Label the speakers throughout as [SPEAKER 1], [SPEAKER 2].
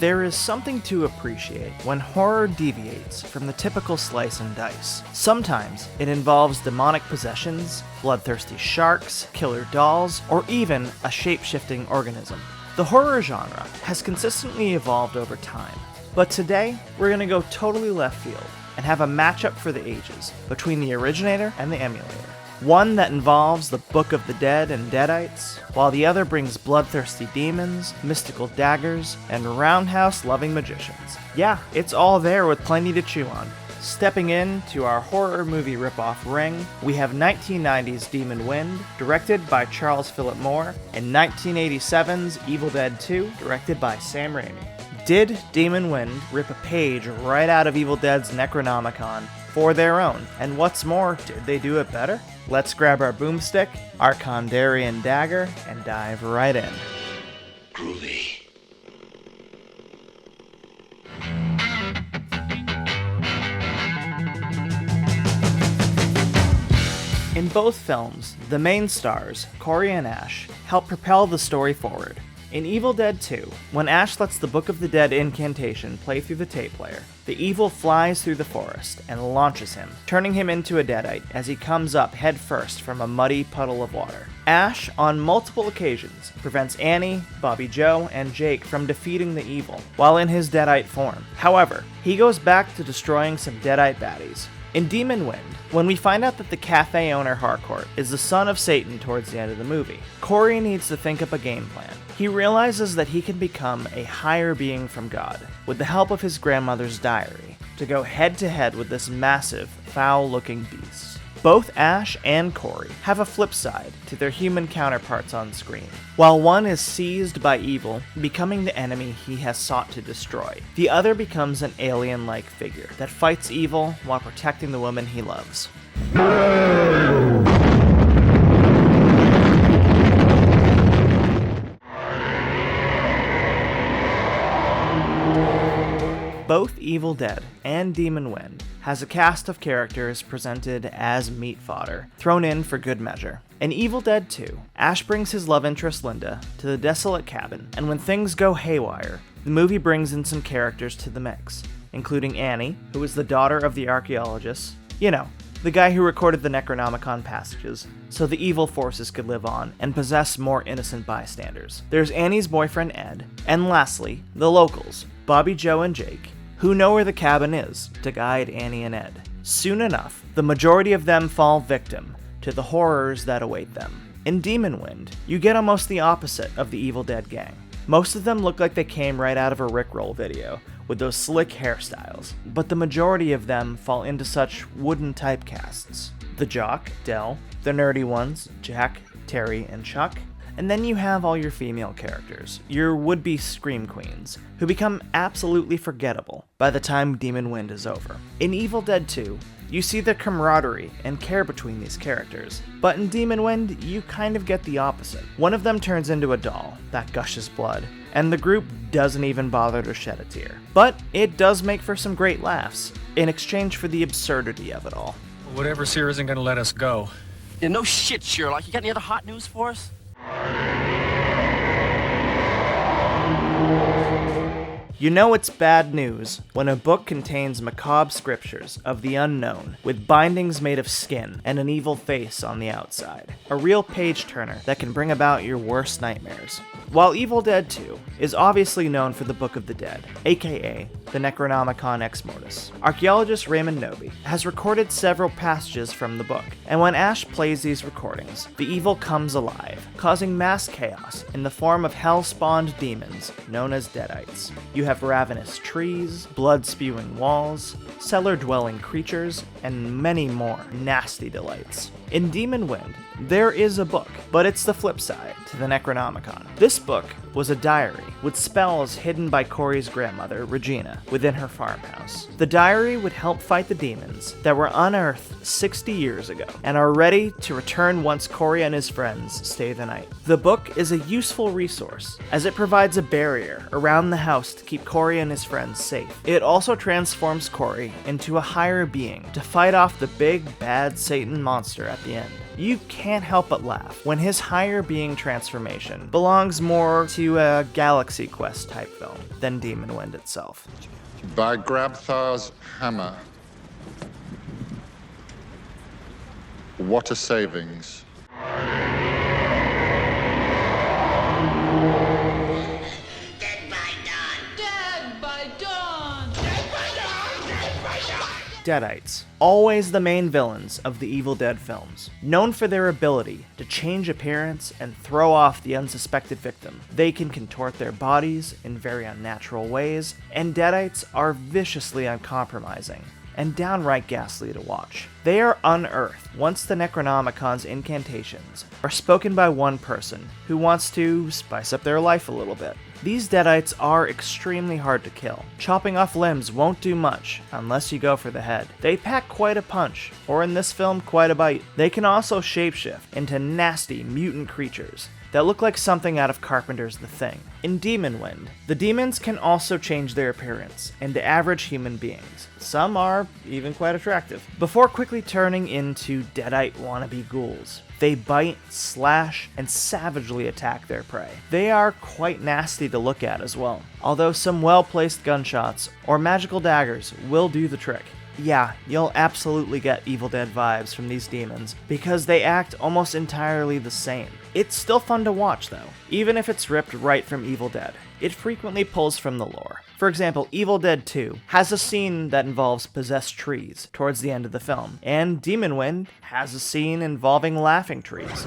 [SPEAKER 1] There is something to appreciate when horror deviates from the typical slice and dice. Sometimes it involves demonic possessions, bloodthirsty sharks, killer dolls, or even a shape-shifting organism. The horror genre has consistently evolved over time, but today we're going to go totally left field and have a matchup for the ages between the originator and the emulator. One that involves the Book of the Dead and deadites, while the other brings bloodthirsty demons, mystical daggers, and roundhouse-loving magicians. Yeah, it's all there with plenty to chew on. Stepping into our horror movie ripoff ring, we have 1990's Demon Wind, directed by Charles Philip Moore, and 1987's Evil Dead 2, directed by Sam Raimi. Did Demon Wind rip a page right out of Evil Dead's Necronomicon for their own? And what's more, did they do it better? Let's grab our boomstick, our Kandarian Dagger, and dive right in.
[SPEAKER 2] Groovy.
[SPEAKER 1] In both films, the main stars, Corey and Ash, help propel the story forward. In Evil Dead 2, when Ash lets the Book of the Dead incantation play through the tape player, the evil flies through the forest and launches him, turning him into a deadite as he comes up headfirst from a muddy puddle of water. Ash, on multiple occasions, prevents Annie, Bobby Joe, and Jake from defeating the evil, while in his deadite form. However, he goes back to destroying some deadite baddies. In Demon Wind, when we find out that the cafe owner Harcourt is the son of Satan towards the end of the movie, Corey needs to think up a game plan. He realizes that he can become a higher being from God, with the help of his grandmother's diary, to go head-to-head with this massive, foul-looking beast. Both Ash and Corey have a flip side to their human counterparts on screen. While one is seized by evil, becoming the enemy he has sought to destroy, the other becomes an alien-like figure that fights evil while protecting the woman he loves. Both Evil Dead and Demon Wind has a cast of characters presented as meat fodder, thrown in for good measure. In Evil Dead 2, Ash brings his love interest Linda to the desolate cabin, and when things go haywire, the movie brings in some characters to the mix, including Annie, who is the daughter of the archaeologist, the guy who recorded the Necronomicon passages, so the evil forces could live on and possess more innocent bystanders. There's Annie's boyfriend Ed, and lastly, the locals, Bobby Joe and Jake, who know where the cabin is to guide Annie and Ed. Soon enough, the majority of them fall victim to the horrors that await them. In Demon Wind, you get almost the opposite of the Evil Dead gang. Most of them look like they came right out of a Rickroll video, with those slick hairstyles, but the majority of them fall into such wooden typecasts. The jock, Del, the nerdy ones, Jack, Terry, and Chuck, and then you have all your female characters, your would-be scream queens, who become absolutely forgettable by the time Demon Wind is over. In Evil Dead 2, you see the camaraderie and care between these characters, but in Demon Wind, you kind of get the opposite. One of them turns into a doll that gushes blood, and the group doesn't even bother to shed a tear. But it does make for some great laughs, in exchange for the absurdity of it all.
[SPEAKER 3] Whatever's here isn't gonna let us go.
[SPEAKER 2] Yeah, no shit, Sherlock. You got any other hot news for us?
[SPEAKER 1] You know it's bad news when a book contains macabre scriptures of the unknown, with bindings made of skin and an evil face on the outside. A real page-turner that can bring about your worst nightmares. While Evil Dead 2 is obviously known for the Book of the Dead, aka the Necronomicon Ex Mortis, archaeologist Raymond Noby has recorded several passages from the book, and when Ash plays these recordings, the evil comes alive, causing mass chaos in the form of hell-spawned demons known as deadites. You have ravenous trees, blood-spewing walls, cellar-dwelling creatures, and many more nasty delights. In Demon Wind, there is a book, but it's the flip side to the Necronomicon. This book was a diary with spells hidden by Corey's grandmother, Regina, within her farmhouse. The diary would help fight the demons that were unearthed 60 years ago and are ready to return once Corey and his friends stay the night. The book is a useful resource as it provides a barrier around the house to keep Corey and his friends safe. It also transforms Corey into a higher being to fight off the big, bad Satan monster at the end. you can't help but laugh when his higher being transformation belongs more to a Galaxy Quest type film than Demon Wind itself.
[SPEAKER 4] By Grabthar's hammer. What a savings.
[SPEAKER 1] Deadites, always the main villains of the Evil Dead films. Known for their ability to change appearance and throw off the unsuspected victim, they can contort their bodies in very unnatural ways, and Deadites are viciously uncompromising and downright ghastly to watch. They are unearthed once the Necronomicon's incantations are spoken by one person who wants to spice up their life a little bit. These Deadites are extremely hard to kill. Chopping off limbs won't do much unless you go for the head. They pack quite a punch, or in this film, quite a bite. They can also shapeshift into nasty mutant creatures that look like something out of Carpenter's The Thing. In Demon Wind, the demons can also change their appearance into average human beings. Some are even quite attractive, before quickly turning into Deadite wannabe ghouls. They bite, slash, and savagely attack their prey. They are quite nasty to look at as well, although some well-placed gunshots or magical daggers will do the trick. Yeah, you'll absolutely get Evil Dead vibes from these demons, because they act almost entirely the same. It's still fun to watch though, even if it's ripped right from Evil Dead. It frequently pulls from the lore. For example, Evil Dead 2 has a scene that involves possessed trees towards the end of the film, and Demon Wind has a scene involving laughing trees,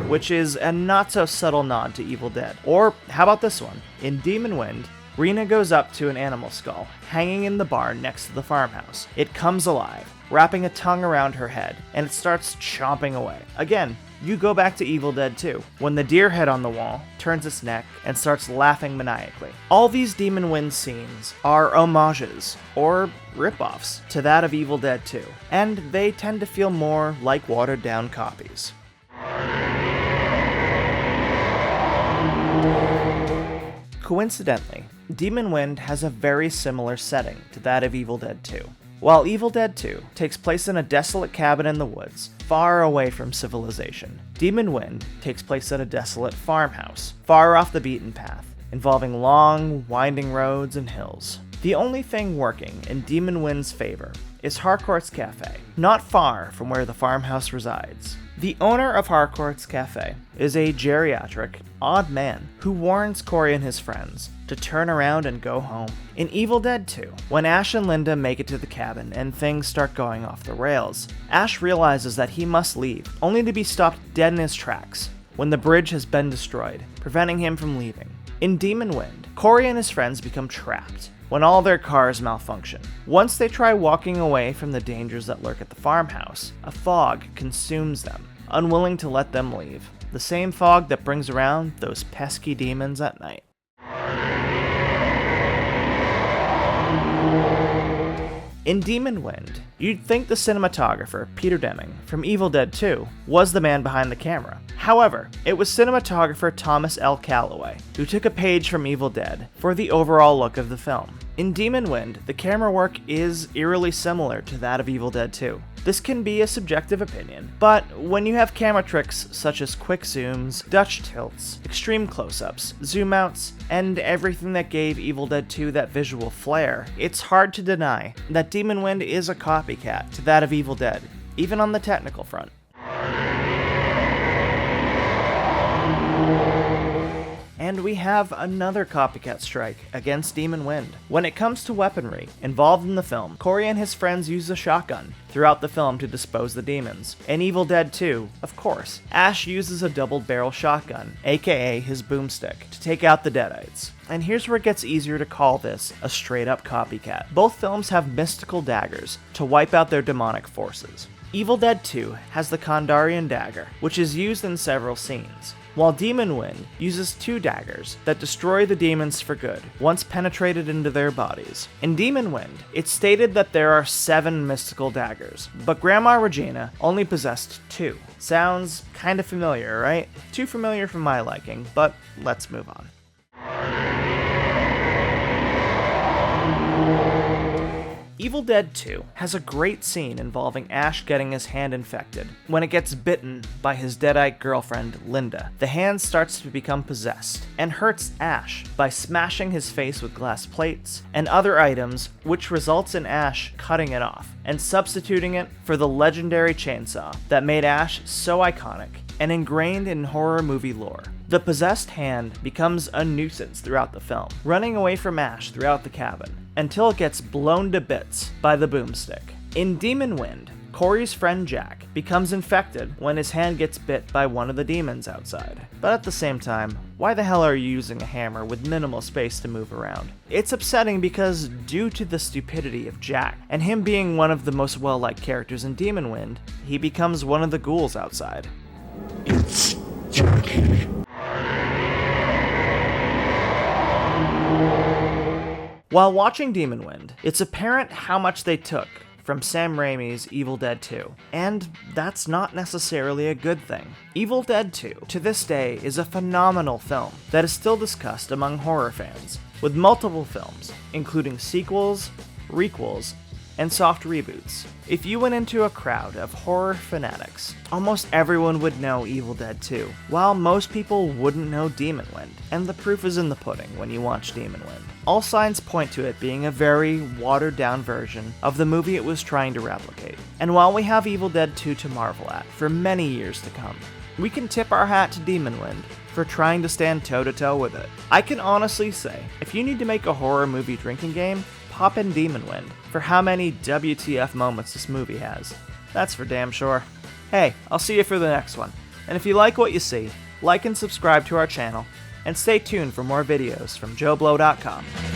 [SPEAKER 1] which is a not-so-subtle nod to Evil Dead. Or how about this one? In Demon Wind, Rena goes up to an animal skull hanging in the barn next to the farmhouse. It comes alive, wrapping a tongue around her head, and it starts chomping away. Again, you go back to Evil Dead 2, when the deer head on the wall turns its neck and starts laughing maniacally. All these Demon Wind scenes are homages, or rip-offs, to that of Evil Dead 2, and they tend to feel more like watered-down copies. Coincidentally, Demon Wind has a very similar setting to that of Evil Dead 2. While Evil Dead 2 takes place in a desolate cabin in the woods, far away from civilization, Demon Wind takes place at a desolate farmhouse, far off the beaten path, involving long, winding roads and hills. The only thing working in Demon Wind's favor is Harcourt's Cafe, not far from where the farmhouse resides. The owner of Harcourt's Cafe is a geriatric, odd man who warns Corey and his friends to turn around and go home. In Evil Dead 2, when Ash and Linda make it to the cabin and things start going off the rails, Ash realizes that he must leave, only to be stopped dead in his tracks when the bridge has been destroyed, preventing him from leaving. In Demon Wind, Corey and his friends become trapped when all their cars malfunction. Once they try walking away from the dangers that lurk at the farmhouse, a fog consumes them, unwilling to let them leave. The same fog that brings around those pesky demons at night. In Demon Wind, you'd think the cinematographer, Peter Deming, from Evil Dead 2, was the man behind the camera. However, it was cinematographer Thomas L. Calloway who took a page from Evil Dead for the overall look of the film. In Demon Wind, the camera work is eerily similar to that of Evil Dead 2. This can be a subjective opinion, but when you have camera tricks such as quick zooms, Dutch tilts, extreme close-ups, zoom-outs, and everything that gave Evil Dead 2 that visual flair, it's hard to deny that Demon Wind is a copycat to that of Evil Dead, even on the technical front. And we have another copycat strike against Demon Wind. When it comes to weaponry involved in the film, Corey and his friends use a shotgun throughout the film to dispose the demons. In Evil Dead 2, of course, Ash uses a double-barrel shotgun, aka his boomstick, to take out the Deadites. And here's where it gets easier to call this a straight-up copycat. Both films have mystical daggers to wipe out their demonic forces. Evil Dead 2 has the Kandarian Dagger, which is used in several scenes, while Demon Wind uses 2 daggers that destroy the demons for good, once penetrated into their bodies. In Demon Wind, it's stated that there are 7 mystical daggers, but Grandma Regina only possessed 2. Sounds kinda familiar, right? Too familiar for my liking, but let's move on. Evil Dead 2 has a great scene involving Ash getting his hand infected. When it gets bitten by his deadite girlfriend, Linda, the hand starts to become possessed and hurts Ash by smashing his face with glass plates and other items, which results in Ash cutting it off and substituting it for the legendary chainsaw that made Ash so iconic and ingrained in horror movie lore. The possessed hand becomes a nuisance throughout the film, running away from Ash throughout the cabin, until it gets blown to bits by the boomstick. In Demon Wind, Corey's friend Jack becomes infected when his hand gets bit by one of the demons outside. But at the same time, why the hell are you using a hammer with minimal space to move around? It's upsetting because due to the stupidity of Jack, and him being one of the most well-liked characters in Demon Wind, he becomes one of the ghouls outside. While watching Demon Wind, it's apparent how much they took from Sam Raimi's Evil Dead 2, and that's not necessarily a good thing. Evil Dead 2, to this day, is a phenomenal film that is still discussed among horror fans, with multiple films, including sequels, requels, and soft reboots. If you went into a crowd of horror fanatics, almost everyone would know Evil Dead 2, while most people wouldn't know Demon Wind, and the proof is in the pudding when you watch Demon Wind. All signs point to it being a very watered-down version of the movie it was trying to replicate. And while we have Evil Dead 2 to marvel at for many years to come, we can tip our hat to Demon Wind for trying to stand toe-to-toe with it. I can honestly say, if you need to make a horror movie drinking game, pop in Demon Wind for how many WTF moments this movie has. That's for damn sure. Hey, I'll see you for the next one. And if you like what you see, like and subscribe to our channel, and stay tuned for more videos from JoBlo.com.